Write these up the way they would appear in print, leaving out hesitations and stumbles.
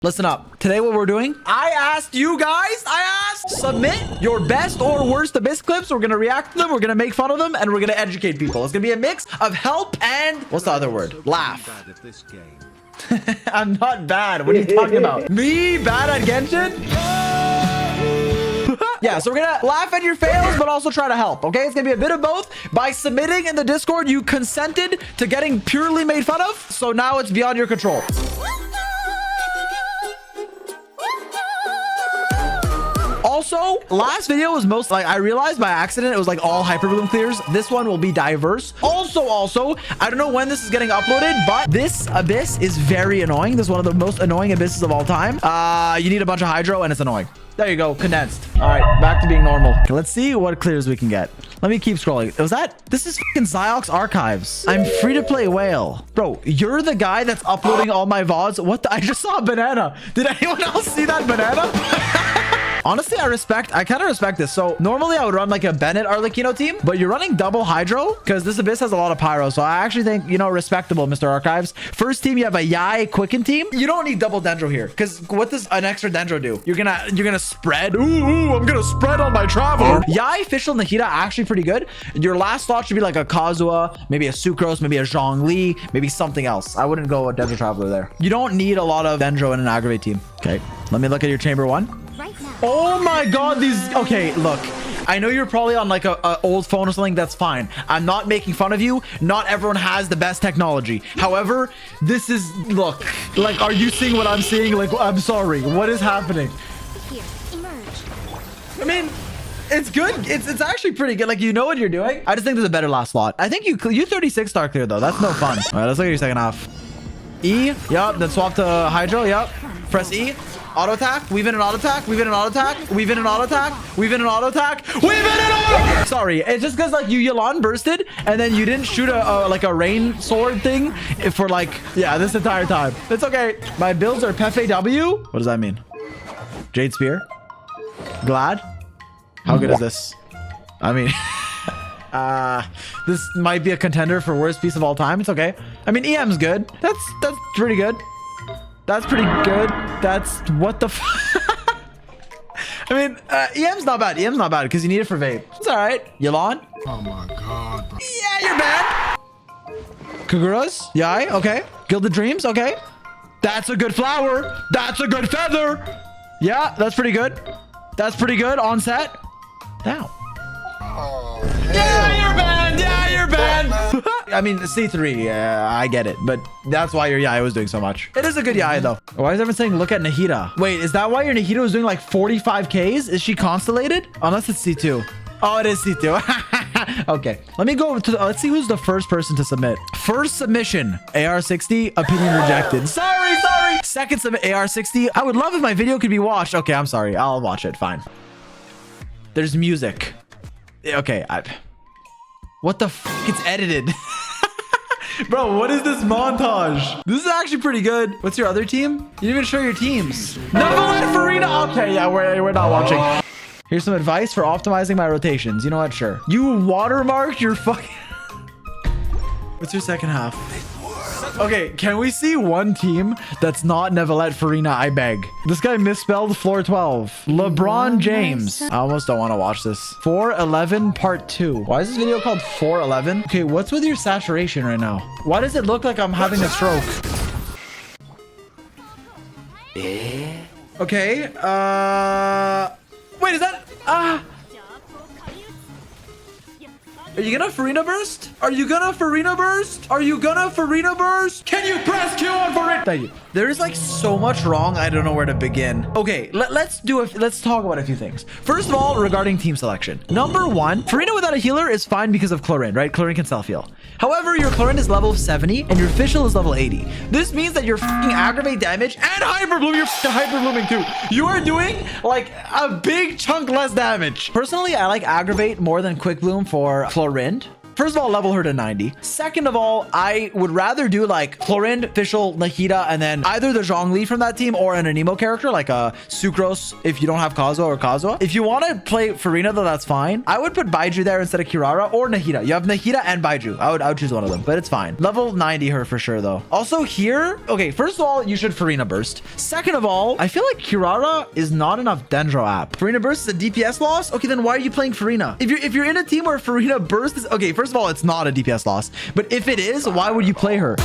Listen up. Today what we're doing, I asked you guys, submit your best or worst Abyss clips. We're going to react to them. We're going to make fun of them. And we're going to educate people. It's going to be a mix of help and what's the other word? Laugh. I'm not bad. What are you talking about? Me bad at Genshin? Yeah, so we're gonna laugh at your fails, but also try to help, okay? It's gonna be a bit of both. By submitting in the Discord, you consented to getting purely made fun of, so now it's beyond your control. Also, last video was most like I realized by accident it was like all hyperbloom clears. This one will be diverse. Also, I don't know when this is getting uploaded, but this abyss is very annoying. This is one of the most annoying abysses of all time. You need a bunch of hydro and it's annoying. There you go, condensed. All right, back to being normal. Okay, let's see what clears we can get. Let me keep scrolling. This is fucking Zyok's archives. I'm free to play whale. Bro, you're the guy that's uploading all my VODs. What the? I just saw a banana. Did anyone else see that banana? Honestly, I kind of respect this. So normally I would run like a Bennett Arlecchino team, but you're running double hydro because this abyss has a lot of pyro. So I actually think, you know, respectable, Mr. Archives. First team, you have a Yai Quicken team. You don't need double dendro here because what does an extra dendro do? You're gonna spread. Ooh, I'm gonna spread on my traveler. Yai, Fischl, Nahida, actually pretty good. Your last slot should be like a Kazuha, maybe a Sucrose, maybe a Zhongli, maybe something else. I wouldn't go a dendro traveler there. You don't need a lot of dendro in an aggravate team. Okay, let me look at your chamber one. Oh my god, these... Okay, look. I know you're probably on like a old phone or something. That's fine. I'm not making fun of you. Not everyone has the best technology. However, this is... Look. Like, are you seeing what I'm seeing? Like, I'm sorry. What is happening? Here, emerge. I mean... It's good. It's actually pretty good. Like, you know what you're doing. I just think there's a better last slot. I think you 36 star clear, though. That's no fun. All right, let's look at your second half. E. Yup. Then swap to Hydro. Yup. Press E. Auto attack, weave in an auto attack, weave in an auto attack, weave in an auto attack, weave in an auto attack, weave in an auto. Sorry, it's just because like you Yelan bursted and then you didn't shoot like a rain sword thing for like, yeah, this entire time. It's okay. My builds are Pefe W. What does that mean? Jade Spear. Glad. How good is this? I mean, this might be a contender for worst piece of all time. It's okay. I mean, EM's good. That's pretty good. That's pretty good. That's what the I mean, EM's not bad. EM's not bad because you need it for vape. It's all right. Yelan. Oh my god, bro. Yeah, you're bad. Kaguras. Yai. Okay. Gilded Dreams. Okay. That's a good flower. That's a good feather. Yeah, that's pretty good. That's pretty good. On set. Now. Oh, yeah, you're banned. Yeah, you're banned. I mean, C3, I get it, but that's why your Yai was doing so much. It is a good Yai, though. Why is everyone saying look at Nahida? Wait, is that why your Nahida was doing like 45Ks? Is she constellated? Unless it's C2. Oh, it is C2. Okay, let me go to let's see who's the first person to submit. First submission, AR60, opinion rejected. Sorry. Second submit, AR60. I would love if my video could be watched. Okay, I'm sorry. I'll watch it. Fine. There's music. Okay, what the f? It's edited. Bro, what is this montage? This is actually pretty good. What's your other team? You didn't even show your teams. Neverland Farina. Okay, yeah, we're not watching. Here's some advice for optimizing my rotations. You know what? Sure. You watermarked your fucking... What's your second half? Okay, can we see one team that's not Nevalette Farina? I beg. This guy misspelled floor 12. LeBron James. I almost don't want to watch this. 411 part 2. Why is this video called 411? Okay, what's with your saturation right now? Why does it look like I'm having a stroke? Okay, wait, is that... Are you gonna Farina burst? Are you gonna Farina burst? Are you gonna Farina burst? Can you press Q on Farina? Thank you. There is like so much wrong. I don't know where to begin. Okay, let's talk about a few things. First of all, regarding team selection. Number one, Farina without a healer is fine because of Chlorine, right? Chlorine can self-heal. However, your Chlorine is level 70 and your Fischl is level 80. This means that your fucking aggravate damage and hyperbloom, you're hyperblooming too. You are doing like a big chunk less damage. Personally, I like aggravate more than quick bloom for Chlorine. first of all, level her to 90. Second of all, I would rather do like Chlorinde, Fischl, Nahida, and then either the Zhongli from that team or an Anemo character like a Sucrose if you don't have Kazuha or Kazuha. If you want to play Farina though, that's fine. I would put Baiju there instead of Kirara or Nahida. You have Nahida and Baiju. I would choose one of them, but it's fine. Level 90 her for sure though. Also here, okay, first of all, you should Farina burst. Second of all, I feel like Kirara is not enough Dendro app. Farina burst is a DPS loss. Okay, then why are you playing Farina? If you're in a team where Farina burst is okay, first of all, it's not a DPS loss, but if it is, why would you play her?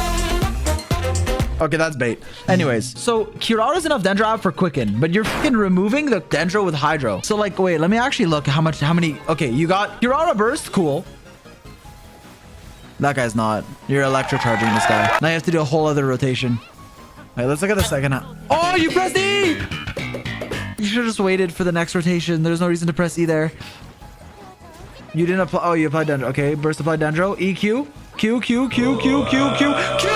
Okay, that's bait. Anyways, so Kirara's enough Dendro app for Quicken, but you're fucking removing the Dendro with Hydro. So like, wait, let me actually look how many. Okay, you got Kirara burst, cool. That guy's not. You're electrocharging this guy. Now you have to do a whole other rotation. All right, let's look at the second half. Oh, you pressed E! You should have just waited for the next rotation. There's no reason to press E there. You didn't apply. Oh, you applied Dendro. Okay, burst applied Dendro. EQ. Q, Q, Q, Q, Q, Q, Q!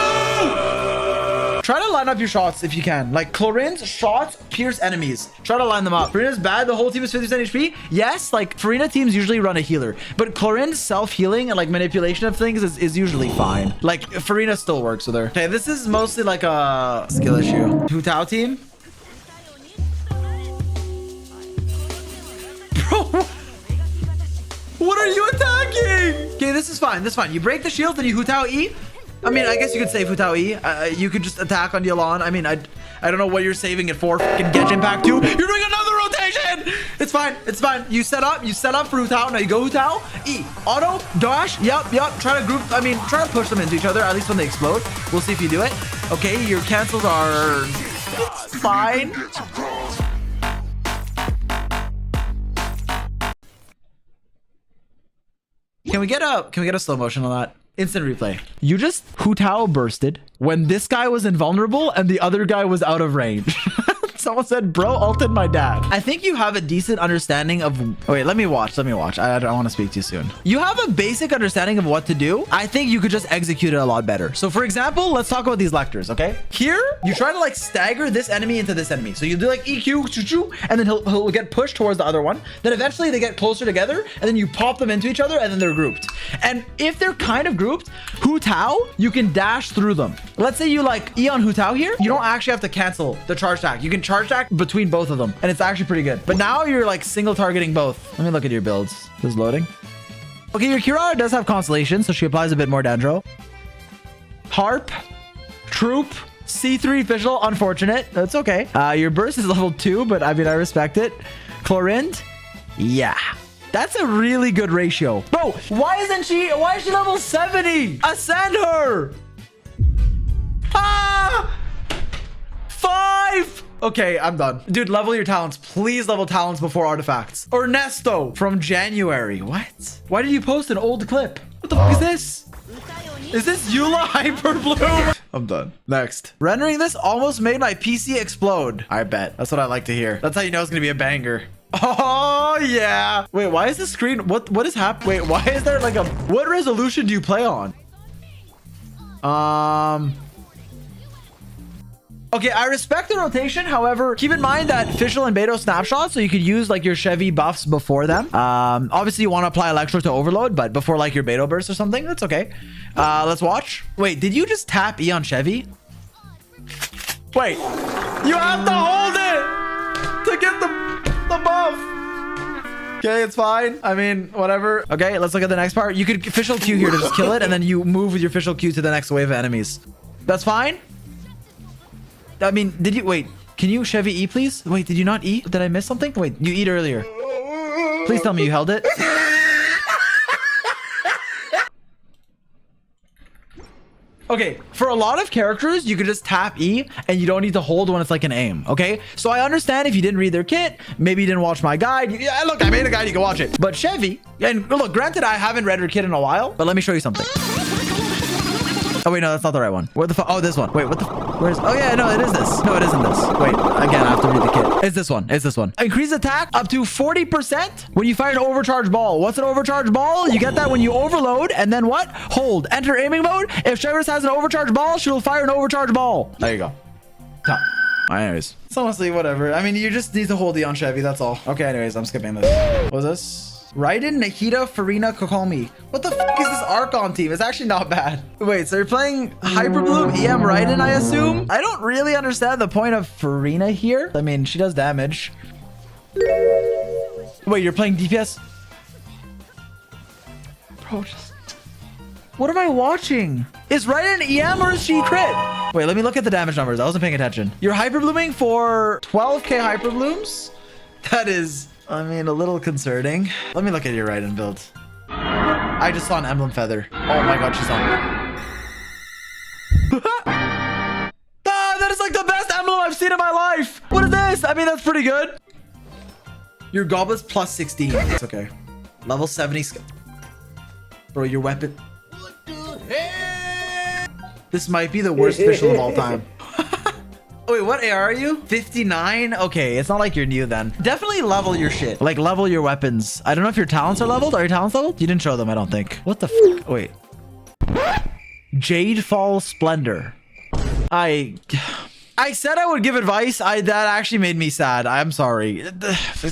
Try to line up your shots if you can. Like Chlorinde's shots pierce enemies. Try to line them up. Farina's bad. The whole team is 50% HP. Yes, like Farina teams usually run a healer, but Chlorinde's self-healing and like manipulation of things is usually fine. Like Farina still works with her. Okay, this is mostly like a skill issue. Hu Tao team. Bro, what are you attacking? Okay, this is fine. This is fine. You break the shield, then you Hu Tao E. I mean, I guess you could save Hu Tao E. You could just attack on Yelan. I mean, I don't know what you're saving it for. Fucking Genshin Pack 2. You're doing another rotation. It's fine. It's fine. You set up for Hu Tao. Now you go Hu Tao. E. Auto. Dash. Yep. Try to group. I mean, try to push them into each other, at least when they explode. We'll see if you do it. Okay, your cancels are... It's fine. Can we get a slow motion on that? Instant replay. You just Hu Tao bursted when this guy was invulnerable and the other guy was out of range. Someone said, bro, ulted my dad. I think you have a decent understanding of... Oh, wait, let me watch. I don't want to speak too soon. You have a basic understanding of what to do. I think you could just execute it a lot better. So for example, let's talk about these lectors, okay? Here, you try to like stagger this enemy into this enemy. So you do like EQ, choo-choo, and then he'll get pushed towards the other one. Then eventually they get closer together and then you pop them into each other and then they're grouped. And if they're kind of grouped, Hu Tao, you can dash through them. Let's say you like Eon Hu Tao here. You don't actually have to cancel the charge attack. You can charge attack between both of them and it's actually pretty good. But now you're like single targeting both. Let me look at your builds. This is loading. Okay, your Kirara does have Constellation, so she applies a bit more Dendro. Harp, Troop, C3 Fischl, unfortunate. That's okay. Your burst is level 2, but I mean, I respect it. Chlorinde, yeah. That's a really good ratio. Bro, why is she level 70? Ascend her. Ah! 5. Okay, I'm done. Dude, level your talents. Please level talents before artifacts. Ernesto from January. What? Why did you post an old clip? What the fuck is this? Is this Eula Hyper Blue? I'm done. Next. Rendering this almost made my PC explode. I bet. That's what I like to hear. That's how you know it's gonna be a banger. Oh, yeah. Wait, why is the screen... What is happening? Wait, why is there like a... What resolution do you play on? Okay, I respect the rotation. However, keep in mind that Fischl and Beto snapshots, so you could use like your Chevy buffs before them. Obviously, you want to apply Electro to Overload, but before like your Beto burst or something, that's okay. Let's watch. Wait, did you just tap E on Chevy? Wait, you have to hold it to get the buff. Okay, it's fine. I mean, whatever. Okay, let's look at the next part. You could Fischl Q here to just kill it, and then you move with your Fischl Q to the next wave of enemies. That's fine. I mean, did you... Wait, can you Chevy E, please? Wait, did you not eat? Did I miss something? Wait, you eat earlier. Please tell me you held it. Okay, for a lot of characters, you could just tap E and you don't need to hold when it's like an aim, okay? So I understand if you didn't read their kit, maybe you didn't watch my guide. Yeah, look, I made a guide, you can watch it. But Chevy, and look, granted, I haven't read her kit in a while, but let me show you something. Oh, wait, no, that's not the right one. Where the fuck? Oh, this one. Wait, what the where's... Oh, yeah, no, it is this. No, it isn't this. Wait, again, I have to read the kit. It's this one. It's this one. Increase attack up to 40% when you fire an overcharged ball. What's an overcharged ball? You get that when you overload, and then what? Hold. Enter aiming mode. If Chevreuse has an overcharged ball, she'll fire an overcharged ball. There you go. Top. Anyways, it's honestly whatever. I mean, you just need to hold the on Chevy. That's all. Okay, anyways, I'm skipping this. What was this? Raiden, Nahida, Farina, Kokomi. What the f is this Archon team? It's actually not bad. Wait, so you're playing Hyper Bloom, EM Raiden, I assume? I don't really understand the point of Farina here. I mean, she does damage. Wait, you're playing DPS? Bro, just... What am I watching? Is Raiden EM or is she crit? Wait, let me look at the damage numbers. I wasn't paying attention. You're Hyper Blooming for 12k Hyper Blooms? That is... I mean, a little concerning. Let me look at your Raiden build. I just saw an Emblem Feather. Oh my god, she's on. That is like the best emblem I've seen in my life. What is this? I mean, that's pretty good. Your Goblet's plus 16. It's okay. Level 70. Bro, your weapon. What the heck? This might be the worst official of all time. Wait, what AR are you? 59? Okay, it's not like you're new then. Definitely level your shit. Like, level your weapons. I don't know if your talents are leveled. Are your talents leveled? You didn't show them, I don't think. What the f? Wait. Jade Fall Splendor. I said I would give advice. That actually made me sad. I'm sorry.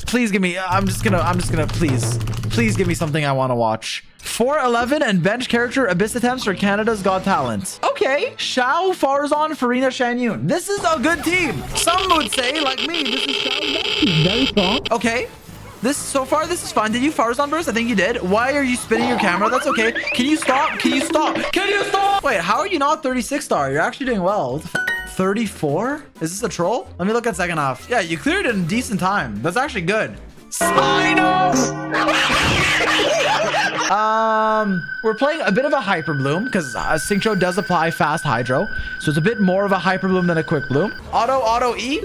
Please give me... I'm just gonna... Please give me something I want to watch. 411 and bench character Abyss attempts for Canada's Got Talent. Okay. Xiao, Farzan, Farina, Shanyun. This is a good team. Some would say, like me, this is Xiao's best team. Very strong. Okay. So far, this is fun. Did you Farzan burst? I think you did. Why are you spinning your camera? That's okay. Can you stop? Can you stop? Can you stop? Wait, how are you not 36 star? You're actually doing well. What the f 34? Is this a troll? Let me look at second half. Yeah, you cleared it in decent time. That's actually good. Sino! We're playing a bit of a Hyper Bloom because Xingqiu does apply fast Hydro. So it's a bit more of a Hyper Bloom than a Quick Bloom. Auto E.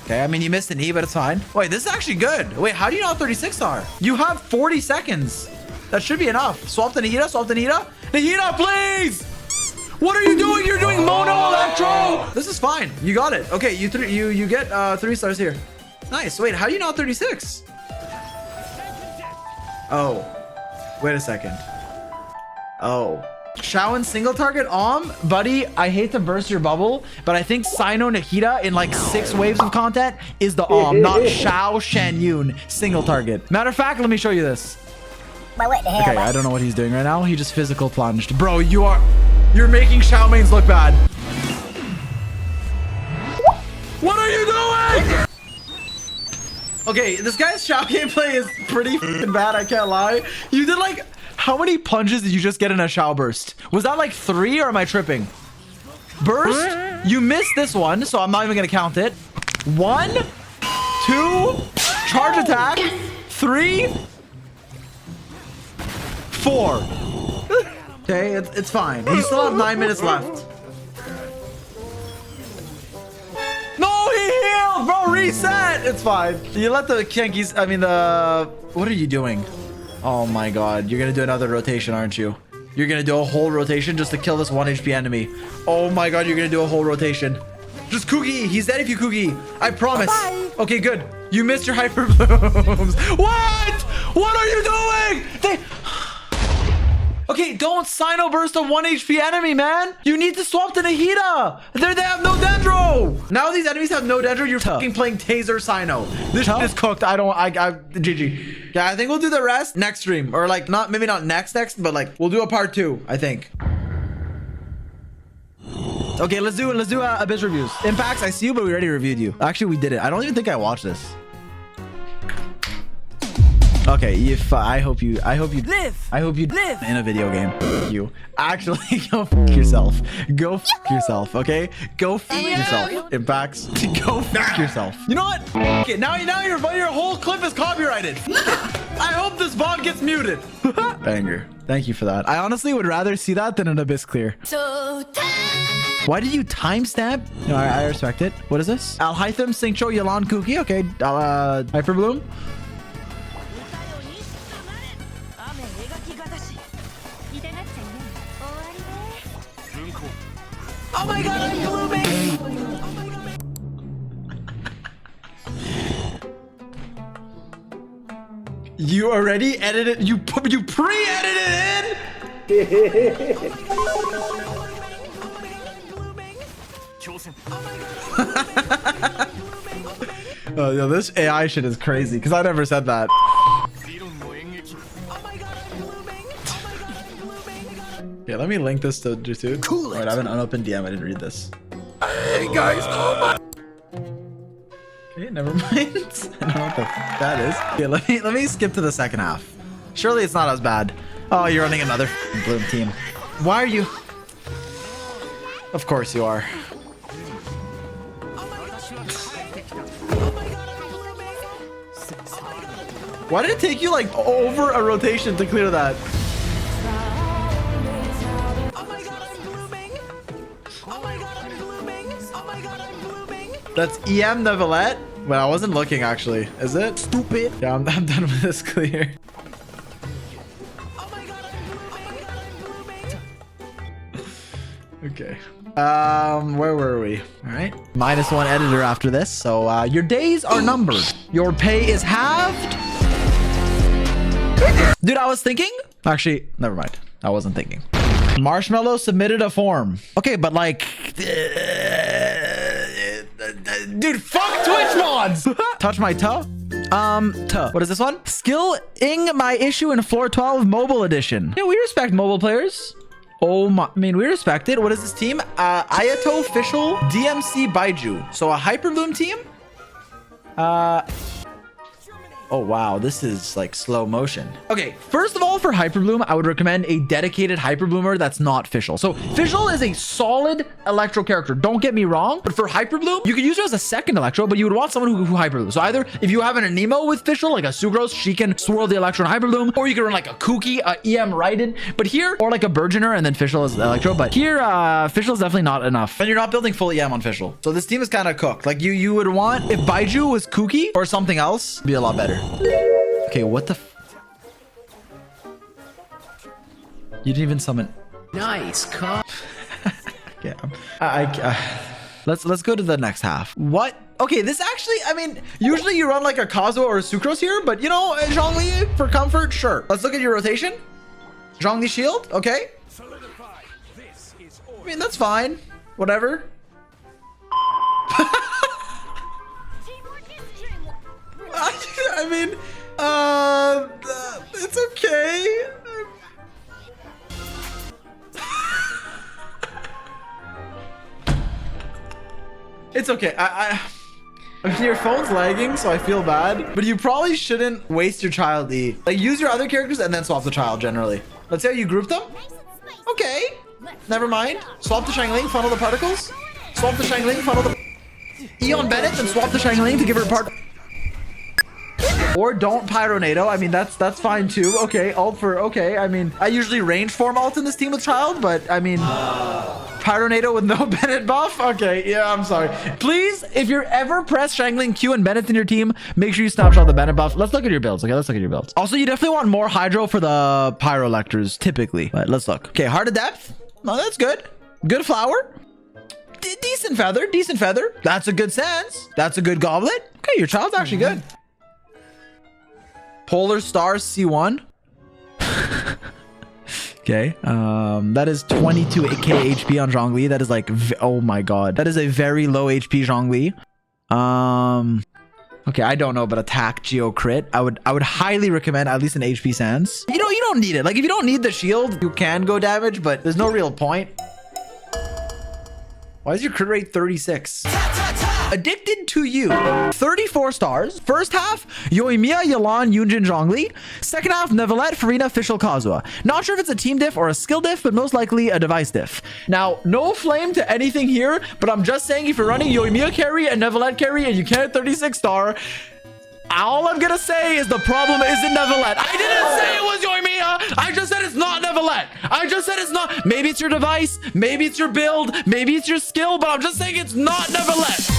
Okay, I mean, you missed an E, but it's fine. Wait, this is actually good. Wait, how do you know 36 are? You have 40 seconds. That should be enough. Swap the Nahida, swap the Nahida. Nahida, please! What are you doing? You're doing Mono Electro! This is fine. You got it. Okay, you get 3 stars here. Nice. Wait, how do you know 36? Oh. Wait a second. Oh. Xiao single target buddy, I hate to burst your bubble, but I think Sino Nahida in like 6 waves of content is the not Xiao Shanyun single target. Matter of fact, let me show you this. Okay, I don't know what he's doing right now. He just physical plunged. Bro, you're making Xiao mains look bad. What are you doing? Okay, this guy's Xiao gameplay is pretty bad, I can't lie. You did like... How many punches did you just get in a Xiao burst? Was that like 3 or am I tripping? Burst? You missed this one, so I'm not even gonna count it. 1, 2, charge attack, 3, 4. Okay, it's fine. You still have 9 minutes left. No, he healed, bro. Reset. It's fine. You let the Kenkies. I mean the. What are you doing? Oh my god, you're gonna do another rotation, aren't you? You're gonna do a whole rotation just to kill this 1 HP enemy. Oh my god, you're gonna do a whole rotation. Just Kugi. He's dead if you Kugi. I promise. Bye. Okay, good. You missed your Hyper Blooms. What? What are you doing? Okay, don't Sino burst a 1 HP enemy, man. You need to swap to Nahida. They have no Dendro. Now these enemies have no Dendro. You're fucking playing Taser Sino. This shit is cooked. GG. Yeah, I think we'll do the rest next stream. Or like, maybe not next, but like, we'll do a part 2, I think. Okay, let's do Abyss reviews. Impacts, I see you, but we already reviewed you. Actually, we did it. I don't even think I watched this. Okay, I hope you live in a video game. You actually go f yourself. Go f yourself, okay? Go f yourself. Impacts. Go f yourself. You know what? Okay, now your whole clip is copyrighted. I hope this bot gets muted. Banger. Thank you for that. I honestly would rather see that than an Abyss clear. Why did you timestamp? No, I respect it. What is this? Alhytham, Xingqiu, Yalan, Kuki. Okay, Hyper Bloom. Oh my god, I'm blooming! You already edited? You pre-edited it in? Oh, yo, this AI shit is crazy because I never said that. Okay, let me link this to YouTube. Cool. Wait, I have an unopened DM. I didn't read this. Hey guys, oh my. Okay, never mind. I don't know what the f that is. Okay, let me skip to the second half. Surely it's not as bad. Oh, you're running another bloom team. Why are you? Of course you are. Why did it take you like over a rotation to clear that? That's EM Neuvillette? Well, I wasn't looking actually. Is it? Stupid. Yeah, I'm done with this clear. Okay. Where were we? All right. -1 editor after this. So your days are numbered. Your pay is halved. Dude, I was thinking. Actually, never mind. I wasn't thinking. Marshmallow submitted a form. Okay, but like, dude, fuck Twitch mods. Touch my toe. Toe. What is this one? Skilling my issue in floor 12 mobile edition. Yeah, we respect mobile players. Oh my, I mean, we respect it. What is this team? Ayato official DMC Baiju. So a Hyperbloom team? Oh, wow. This is like slow motion. Okay. First of all, for Hyperbloom, I would recommend a dedicated Hyperbloomer that's not Fischl. So Fischl is a solid Electro character. Don't get me wrong. But for Hyperbloom, you could use her as a second Electro, but you would want someone who Hyperbloom. So either if you have an Anemo with Fischl, like a Sucrose, she can swirl the Electro and Hyperbloom, or you can run like a Kooky, EM Raiden. But here, or like a Burgeoner and then Fischl is Electro. But here, Fischl is definitely not enough. And you're not building full EM on Fischl. So this team is kind of cooked. Like you would want, if Baiju was Kooky or something else, it'd be a lot better. Okay, what the you didn't even summon. Nice. Yeah. Let's go to the next half. What? Okay, this actually, I mean, usually you run like a Kazuha or a Sucrose here, but you know, Zhongli for comfort, sure. Let's look at your rotation. Zhongli shield, okay. I mean, that's fine. Whatever. I mean, it's okay. It's okay. I mean, your phone's lagging, so I feel bad. But you probably shouldn't waste your child E. Like, use your other characters and then swap the child generally. Let's say you group them. Okay. Never mind. Swap the Shangling, funnel the particles. Swap the Shangling, funnel the Eon Bennett, and swap the Shangling to give her part. Or don't Pyronado. I mean, that's fine too. Okay, alt for, okay. I mean, I usually range form alt in this team with child, but I mean, Pyronado with no Bennett buff? Okay, yeah, I'm sorry. Please, if you're ever press Shangling Q and Bennett in your team, make sure you snapshot the Bennett buff. Let's look at your builds. Okay, let's look at your builds. Also, you definitely want more Hydro for the Pyro Lectors, typically. But let's look. Okay, Heart of Depth. Oh, that's good. Good Flower. Decent Feather. Decent Feather. That's a good Sense. That's a good Goblet. Okay, your child's actually good. Polar Stars C1. Okay. That is 22k HP on Zhongli. That is like, oh my god. That is a very low HP Zhongli. Okay, I don't know, but attack Geo crit. I would highly recommend at least an HP Sans. You don't need it. Like if you don't need the shield, you can go damage, but there's no real point. Why is your crit rate 36? Addicted to You. 34 stars. First half, Yoimiya, Yelan, Yunjin, Zhongli. Second half, Neuvillette, Farina, Fischl, Kazuha. Not sure if it's a team diff or a skill diff, but most likely a device diff. Now, no flame to anything here, but I'm just saying if you're running Yoimiya carry and Neuvillette carry and you can't 36 star, all I'm gonna say is the problem isn't Neuvillette. I didn't say it was Yoimiya. I just said it's not Neuvillette. I just said it's not. Maybe it's your device. Maybe it's your build. Maybe it's your skill, but I'm just saying it's not Neuvillette.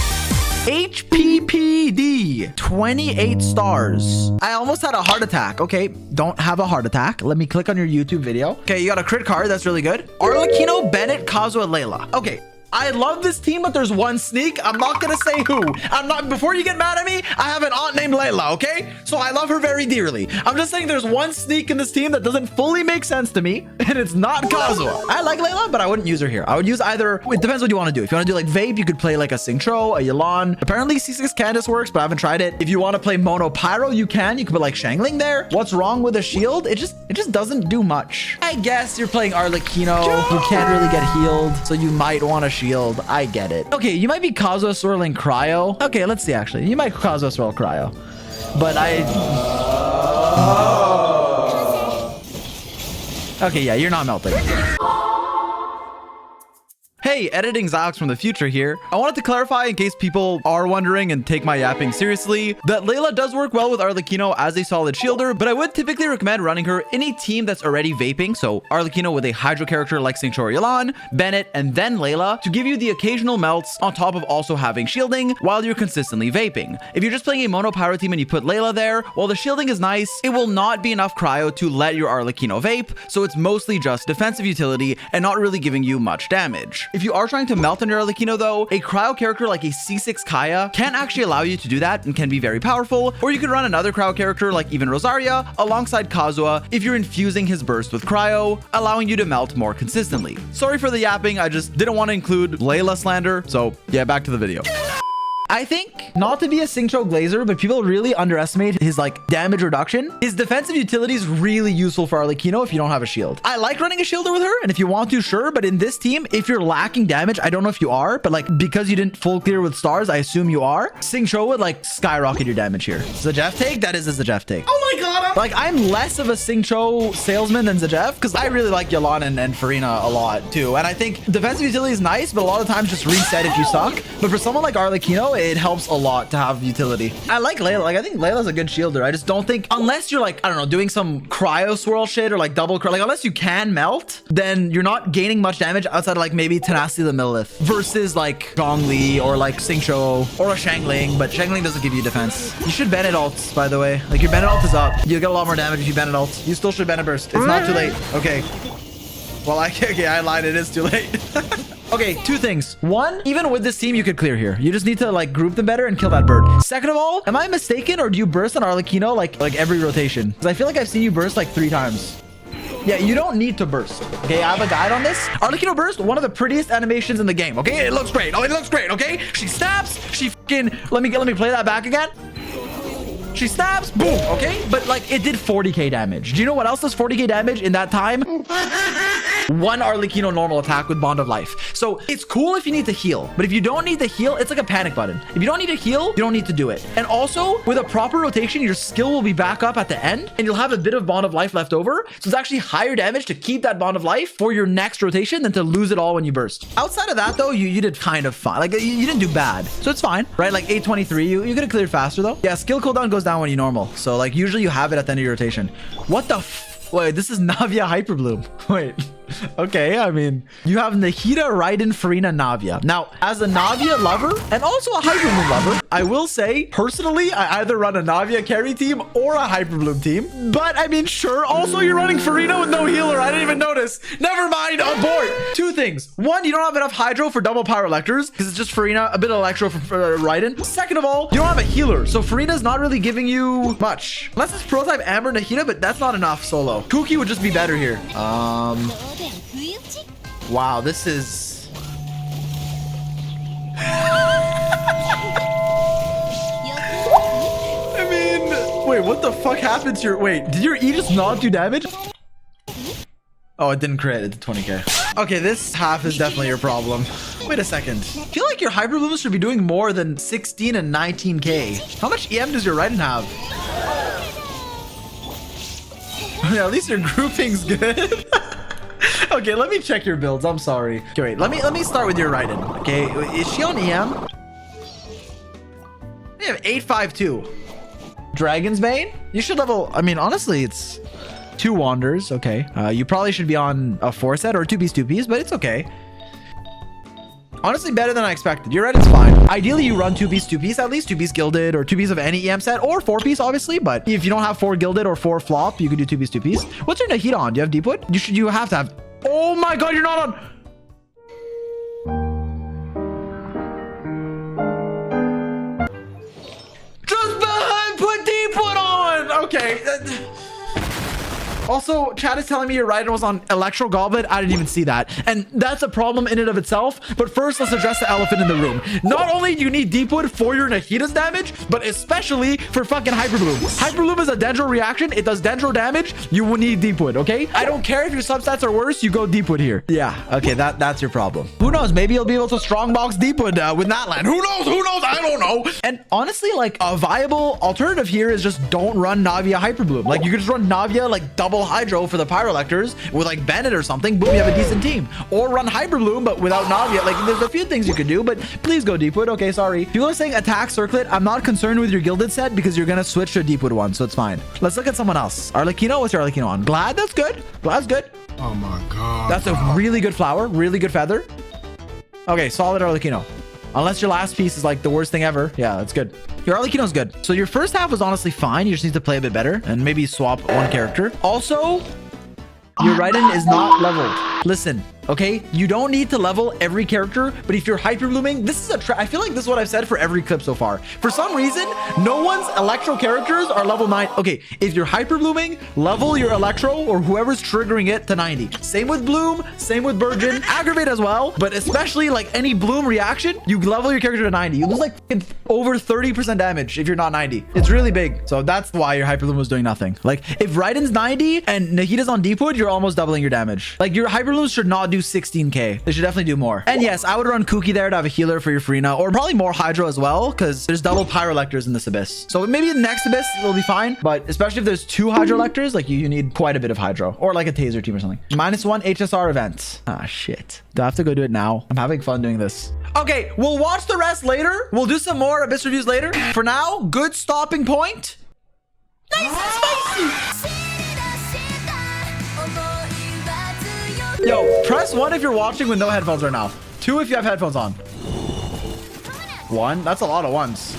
HPPD, 28 stars. I almost had a heart attack. Okay, don't have a heart attack. Let me click on your YouTube video. Okay, you got a crit card. That's really good. Arlecchino, Bennett, Kazuha, Layla. Okay, I love this team, but there's one sneak. I'm not gonna say who. I'm not. Before you get mad at me, I have an aunt named Layla, okay? So I love her very dearly. I'm just saying there's one sneak in this team that doesn't fully make sense to me, and it's not Kazuha. I like Layla, but I wouldn't use her here. I would use either. It depends what you want to do. If you want to do like Vape, you could play like a Xingqiu, a Yelan. Apparently C6 Candace works, but I haven't tried it. If you want to play Mono Pyro, you can. You could put like Shangling there. What's wrong with a shield? It just doesn't do much. I guess you're playing Arlecchino, who can't really get healed, so you might want a shield. I get it. Okay, you might be Kazuha swirling Cryo. Okay, let's see actually. You might Kazuha swirl Cryo. But okay, yeah, you're not melting. Hey, editing Alex from the future here. I wanted to clarify in case people are wondering and take my yapping seriously that Layla does work well with Arlecchino as a solid shielder, but I would typically recommend running her in a team that's already vaping. So Arlecchino with a Hydro character like Xingqiu or Yelan, Bennett, and then Layla to give you the occasional melts on top of also having shielding while you're consistently vaping. If you're just playing a Mono Pyro team and you put Layla there, while the shielding is nice, it will not be enough cryo to let your Arlecchino vape, so it's mostly just defensive utility and not really giving you much damage. If you are trying to melt on your Arlecchino though, a cryo character like a C6 Kaya can actually allow you to do that and can be very powerful, or you could run another cryo character like even Rosaria alongside Kazuha if you're infusing his burst with cryo, allowing you to melt more consistently. Sorry for the yapping, I just didn't want to include Layla slander, so yeah, back to the video. I think, not to be a Xingqiu Glazer, but people really underestimate his like damage reduction. His defensive utility is really useful for Arlecchino if you don't have a shield. I like running a shielder with her, and if you want to, sure, but in this team, if you're lacking damage, I don't know if you are, but like because you didn't full clear with stars, I assume you are. Xingqiu would like skyrocket your damage here. Zajef take? That is a Zajef take. Oh my god! Like I'm less of a Xingqiu salesman than Zajef because I really like Yelan and Farina a lot too. And I think defensive utility is nice, but a lot of times just reset if you suck. But for someone like Arlecchino, it helps a lot to have utility. I like Layla. Like I think Layla's a good shielder. I just don't think unless you're like, I don't know, doing some cryo swirl shit or like double cryo, like unless you can melt, then you're not gaining much damage outside of like maybe Tenacity the Millith versus like Zhongli or like Xingqiu or a Shangling, but Shangling doesn't give you defense. You should Bennett ults, by the way. Like your Bennett ult is up. You'll get a lot more damage if you Bennett ult. You still should Bennett burst. It's not too late. Okay. Well, okay, I lied. It is too late. Okay, two things. One, even with this team, you could clear here. You just need to like group them better and kill that bird. Second of all, am I mistaken or do you burst on Arlecchino like every rotation? Because I feel like I've seen you burst like 3 times. Yeah, you don't need to burst. Okay, I have a guide on this. Arlecchino burst, one of the prettiest animations in the game. Okay, it looks great. Oh, it looks great. Okay, she snaps. She fucking let me play that back again. She stabs, boom, okay? But like it did 40k damage. Do you know what else does 40k damage in that time? One Arlecchino normal attack with Bond of Life. So it's cool if you need to heal, but if you don't need to heal, it's like a panic button. If you don't need to heal, you don't need to do it. And also with a proper rotation, your skill will be back up at the end and you'll have a bit of Bond of Life left over. So it's actually higher damage to keep that Bond of Life for your next rotation than to lose it all when you burst. Outside of that though, you did kind of fine. Like you didn't do bad. So it's fine, right? Like 823, you could have cleared faster though. Yeah, skill cooldown goes down when you normal. So like usually you have it at the end of your rotation. What the wait, this is Navia Hyperbloom. Wait. Okay, I mean, you have Nahida, Raiden, Farina, Navia. Now, as a Navia lover and also a Hyperbloom lover, I will say, personally, I either run a Navia carry team or a Hyperbloom team. But, I mean, sure, also you're running Farina with no healer. I didn't even notice. Never mind, abort. Two things. One, you don't have enough Hydro for double Pyro Electors because it's just Farina, a bit of Electro for Raiden. Second of all, you don't have a healer, so Farina's not really giving you much. Unless it's Prototype Amber Nahida, but that's not enough solo. Kuki would just be better here. Wow, this is... I mean, wait, what the fuck happened to your... Wait, did your E just not do damage? Oh, it didn't crit. It did 20k. Okay, this half is definitely your problem. Wait a second. I feel like your Hyperbloom should be doing more than 16 and 19k. How much EM does your Raiden have? Yeah, at least your grouping's good. Okay, let me check your builds. I'm sorry. Okay, wait. Let me start with your Raiden. Okay, is she on EM? We have 852. Dragon's Bane? You should level... I mean, honestly, it's 2 Wanders. Okay. You probably should be on a 4 set or 2-piece, 2-piece, but it's okay. Honestly, better than I expected. Your Raiden's fine. Ideally, you run 2-piece, 2-piece at least. 2-piece Gilded or 2-piece of any EM set or 4-piece, obviously. But if you don't have 4 Gilded or 4 Flop, you could do 2-piece, 2-piece. What's your Nahida on? Do you have Deepwood? You have to have... Oh my god, you're not on... Okay. Also, chat is telling me your Raiden was on Electro Goblet. I didn't even see that. And that's a problem in and of itself. But first, let's address the elephant in the room. Not only do you need Deepwood for your Nahita's damage, but especially for fucking Hyper Bloom. Hyper Bloom is a Dendro reaction. It does Dendro damage. You will need Deepwood, okay? I don't care if your substats are worse. You go Deepwood here. Yeah, okay, that's your problem. Who knows? Maybe you'll be able to strongbox Deepwood with Natlan. Who knows? Who knows? I don't know. And honestly, like, a viable alternative here is just don't run Navia Hyper Bloom. Like, you could just run Navia, like, double Hydro for the Pyrolectors with like Bennett or something. Boom, you have a decent team. Or run Hyper Bloom, but without Navia. Like, there's a few things you could do, but please go Deepwood. Okay, sorry. People are saying attack Circlet. I'm not concerned with your gilded set because you're gonna switch to a Deepwood one, so it's fine. Let's look at someone else. Arlecchino, what's your Arlecchino on? Glad, that's good. Glad's good. Oh my god. That's a really good flower, really good feather. Okay, solid Arlecchino. Unless your last piece is like the worst thing ever. Yeah, that's good. Your Arlecchino's good. So your first half was honestly fine. You just need to play a bit better and maybe swap one character. Also, your Raiden is not leveled. Listen, okay? You don't need to level every character, but if you're hyper blooming, this is I feel like this is what I've said for every clip so far. For some reason, no one's Electro characters are level 9. Okay, if you're hyper blooming, level your Electro or whoever's triggering it to 90. Same with Bloom, same with Burgeon, Aggravate as well, but especially like any Bloom reaction, you level your character to 90. You lose like over 30% damage if you're not 90. It's really big. So that's why your hyper bloom was doing nothing. Like if Raiden's 90 and Nahita's on Deepwood, you're almost doubling your damage. Like your hyper blooms should not do 16k. They should definitely do more. And yes, I would run Kuki there to have a healer for your Farina, or probably more Hydro as well, because there's double Pyrolectors in this Abyss. So maybe the next Abyss will be fine, but especially if there's 2 Hydrolectors, like you need quite a bit of Hydro, or like a Taser team or something. -1 HSR event. Ah, shit. Do I have to go do it now? I'm having fun doing this. Okay, we'll watch the rest later. We'll do some more Abyss reviews later. For now, good stopping point. Nice and spicy. Yo, press 1 if you're watching with no headphones right now. 2 if you have headphones on. 1? That's a lot of ones.